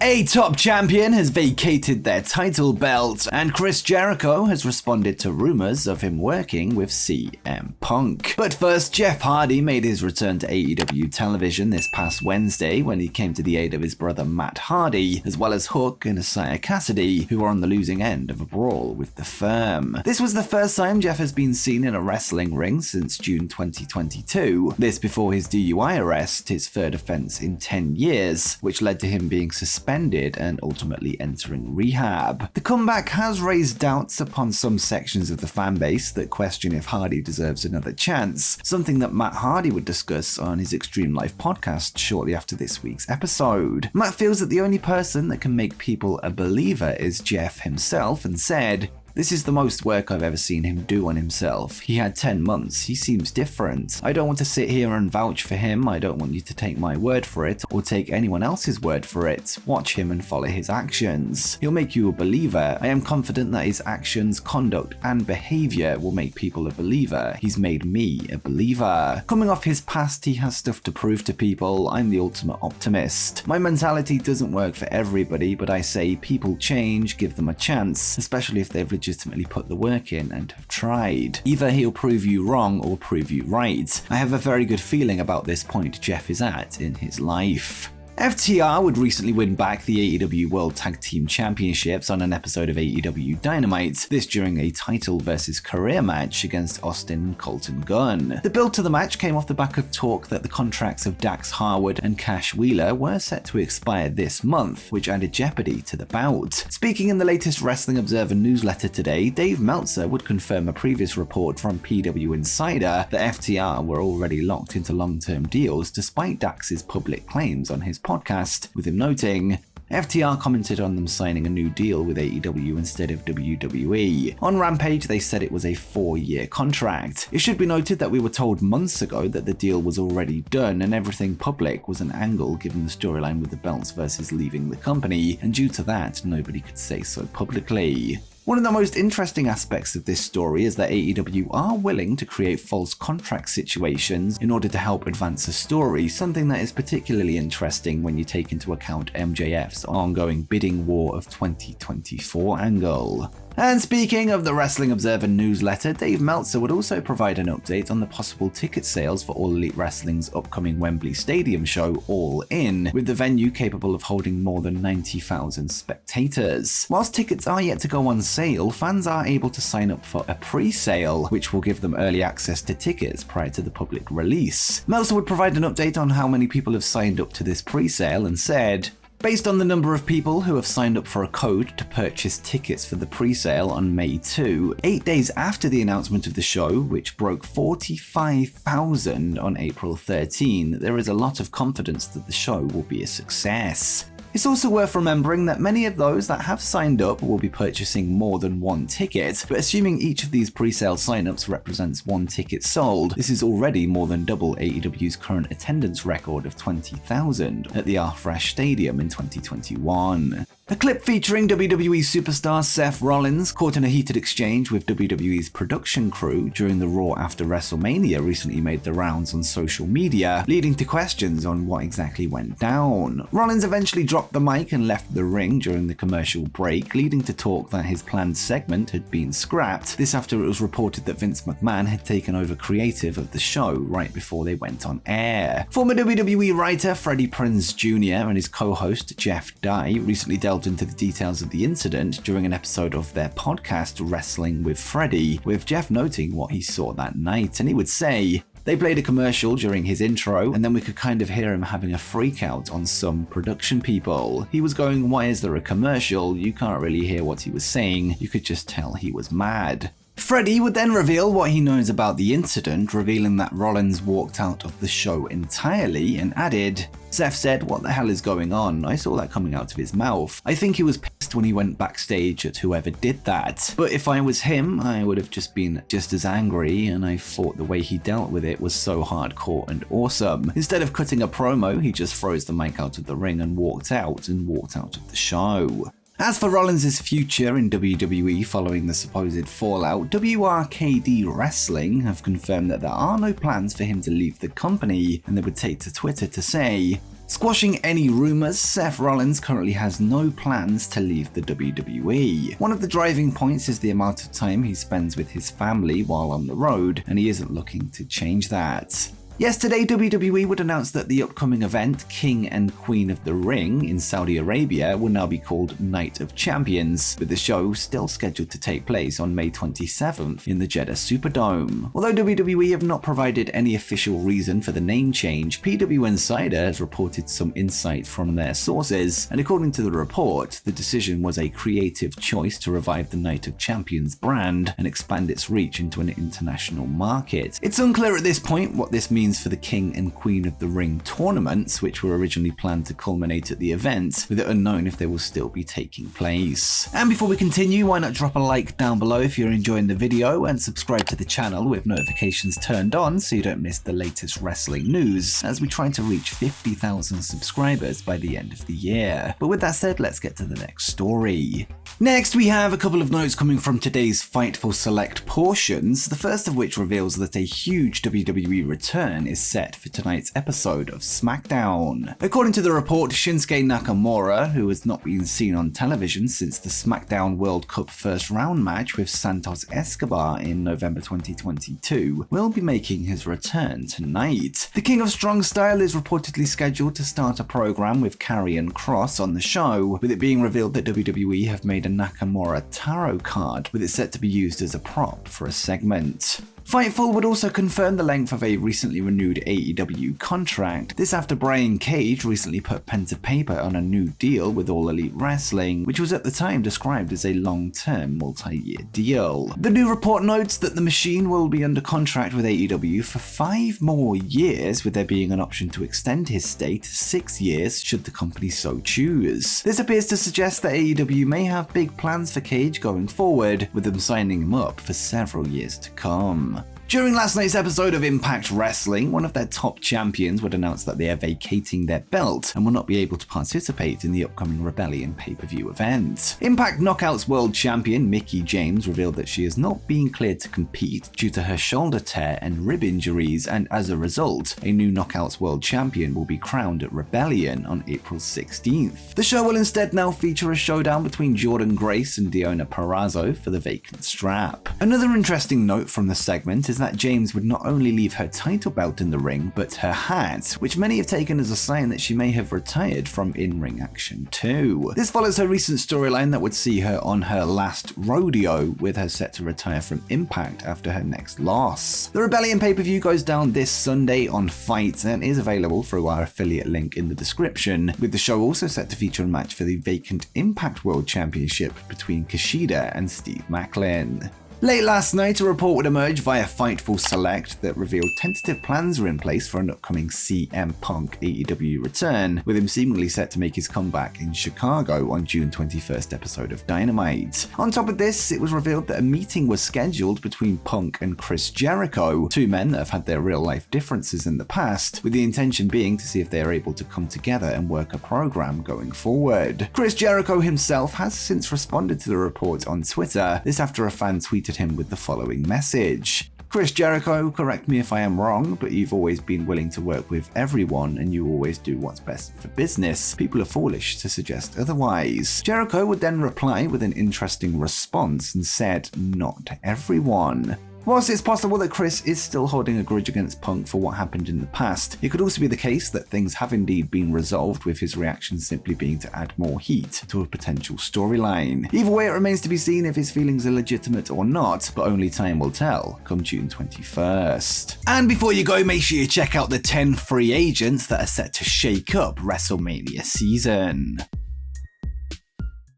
A top champion has vacated their title belt, and Chris Jericho has responded to rumors of him working with CM Punk. But first, Jeff Hardy made his return to AEW television this past Wednesday when he came to the aid of his brother Matt Hardy, as well as Hook and Isaiah Cassidy, who were on the losing end of a brawl with the firm. This was the first time Jeff has been seen in a wrestling ring since June 2022. This before his DUI arrest, his third offense in 10 years, which led to him being suspended and ultimately entering rehab. The comeback has raised doubts upon some sections of the fanbase that question if Hardy deserves another chance, something that Matt Hardy would discuss on his Extreme Life podcast shortly after this week's episode. Matt feels that the only person that can make people a believer is Jeff himself and said, "This is the most work I've ever seen him do on himself. He had 10 months. He seems different. I don't want to sit here and vouch for him. I don't want you to take my word for it or take anyone else's word for it. Watch him and follow his actions. He'll make you a believer. I am confident that his actions, conduct, and behavior will make people a believer. He's made me a believer. Coming off his past, he has stuff to prove to people. I'm the ultimate optimist. My mentality doesn't work for everybody, but I say people change, give them a chance, especially if they've legitimately put the work in and have tried. Either he'll prove you wrong or prove you right. I have a very good feeling about this point Jeff is at in his life." FTR would recently win back the AEW World Tag Team Championships on an episode of AEW Dynamite, this during a title versus career match against Austin and Colton Gunn. The build to the match came off the back of talk that the contracts of Dax Harwood and Cash Wheeler were set to expire this month, which added jeopardy to the bout. Speaking in the latest Wrestling Observer newsletter today, Dave Meltzer would confirm a previous report from PW Insider that FTR were already locked into long-term deals despite Dax's public claims on his podcast, with him noting, "FTR commented on them signing a new deal with AEW instead of WWE. On Rampage, they said it was a 4-year contract. It should be noted that we were told months ago that the deal was already done and everything public was an angle given the storyline with the belts versus leaving the company, and due to that, nobody could say so publicly." One of the most interesting aspects of this story is that AEW are willing to create false contract situations in order to help advance a story, something that is particularly interesting when you take into account MJF's ongoing bidding war of 2024 angle. And speaking of the Wrestling Observer newsletter, Dave Meltzer would also provide an update on the possible ticket sales for All Elite Wrestling's upcoming Wembley Stadium show, All In, with the venue capable of holding more than 90,000 spectators. Whilst tickets are yet to go on sale, fans are able to sign up for a pre-sale, which will give them early access to tickets prior to the public release. Meltzer would provide an update on how many people have signed up to this pre-sale and said, "Based on the number of people who have signed up for a code to purchase tickets for the pre-sale on May 2, 8 days after the announcement of the show, which broke 45,000 on April 13, there is a lot of confidence that the show will be a success." It's also worth remembering that many of those that have signed up will be purchasing more than one ticket, but assuming each of these pre-sale signups represents one ticket sold, this is already more than double AEW's current attendance record of 20,000 at the Arthresh Stadium in 2021. A clip featuring WWE superstar Seth Rollins caught in a heated exchange with WWE's production crew during the Raw after WrestleMania recently made the rounds on social media, leading to questions on what exactly went down. Rollins eventually dropped the mic and left the ring during the commercial break, leading to talk that his planned segment had been scrapped. This after it was reported that Vince McMahon had taken over creative of the show right before they went on air. Former WWE writer Freddie Prinze Jr. and his co-host Jeff Dye recently delved into the details of the incident during an episode of their podcast Wrestling with Freddie, with Jeff noting what he saw that night, and he would say, "They played a commercial during his intro, and then we could kind of hear him having a freak out on some production people. He was going, 'Why is there a commercial?' You can't really hear what he was saying, you could just tell he was mad." Freddie would then reveal what he knows about the incident, revealing that Rollins walked out of the show entirely and added, "Seth said, 'What the hell is going on?' I saw that coming out of his mouth. I think he was pissed when he went backstage at whoever did that. But if I was him, I would have just been just as angry, and I thought the way he dealt with it was so hardcore and awesome. Instead of cutting a promo, he just froze the mic out of the ring and walked out of the show." As for Rollins' future in WWE following the supposed fallout, WRKD Wrestling have confirmed that there are no plans for him to leave the company, and they would take to Twitter to say, Squashing any rumors, Seth Rollins currently has no plans to leave the WWE. One of the driving points is the amount of time he spends with his family while on the road, and he isn't looking to change that. Yesterday, WWE would announce that the upcoming event, King and Queen of the Ring in Saudi Arabia, will now be called Night of Champions, with the show still scheduled to take place on May 27th in the Jeddah Superdome. Although WWE have not provided any official reason for the name change, PW Insider has reported some insight from their sources, and according to the report, the decision was a creative choice to revive the Night of Champions brand and expand its reach into an international market. It's unclear at this point what this means for the King and Queen of the Ring tournaments, which were originally planned to culminate at the event, with it unknown if they will still be taking place. And before we continue, why not drop a like down below if you're enjoying the video, and subscribe to the channel with notifications turned on so you don't miss the latest wrestling news, as we try to reach 50,000 subscribers by the end of the year. But with that said, let's get to the next story. Next, we have a couple of notes coming from today's Fightful Select portions, the first of which reveals that a huge WWE return is set for tonight's episode of SmackDown. According to the report, Shinsuke Nakamura, who has not been seen on television since the SmackDown World Cup first round match with Santos Escobar in November 2022, will be making his return tonight. The King of Strong Style is reportedly scheduled to start a program with Karrion Kross on the show, with it being revealed that WWE have made a Nakamura tarot card, with it set to be used as a prop for a segment. Fightful would also confirm the length of a recently renewed AEW contract. This after Brian Cage recently put pen to paper on a new deal with All Elite Wrestling, which was at the time described as a long-term multi-year deal. The new report notes that the Machine will be under contract with AEW for 5 more years, with there being an option to extend his stay to 6 years should the company so choose. This appears to suggest that AEW may have big plans for Cage going forward, with them signing him up for several years to come. During last night's episode of Impact Wrestling, one of their top champions would announce that they are vacating their belt and will not be able to participate in the upcoming Rebellion pay-per-view event. Impact Knockouts World Champion Mickie James revealed that she is not being cleared to compete due to her shoulder tear and rib injuries, and as a result, a new Knockouts World Champion will be crowned at Rebellion on April 16th. The show will instead now feature a showdown between Jordynne Grace and Deonna Purrazzo for the vacant strap. Another interesting note from the segment is that James would not only leave her title belt in the ring, but her hat, which many have taken as a sign that she may have retired from in-ring action too. This follows her recent storyline that would see her on her last rodeo, with her set to retire from Impact after her next loss. The Rebellion pay-per-view goes down this Sunday on Fight and is available through our affiliate link in the description, with the show also set to feature a match for the vacant Impact World Championship between Kushida and Steve Maclin. Late last night, a report would emerge via Fightful Select that revealed tentative plans are in place for an upcoming CM Punk AEW return, with him seemingly set to make his comeback in Chicago on June 21st episode of Dynamite. On top of this, it was revealed that a meeting was scheduled between Punk and Chris Jericho, two men that have had their real-life differences in the past, with the intention being to see if they are able to come together and work a program going forward. Chris Jericho himself has since responded to the report on Twitter, this after a fan tweeted him with the following message. Chris Jericho, correct me if I am wrong, but you've always been willing to work with everyone and you always do what's best for business. People are foolish to suggest otherwise. Jericho would then reply with an interesting response and said, "Not everyone." Whilst it's possible that Chris is still holding a grudge against Punk for what happened in the past, it could also be the case that things have indeed been resolved, with his reaction simply being to add more heat to a potential storyline. Either way, it remains to be seen if his feelings are legitimate or not, but only time will tell come June 21st. And before you go, make sure you check out the 10 free agents that are set to shake up WrestleMania season.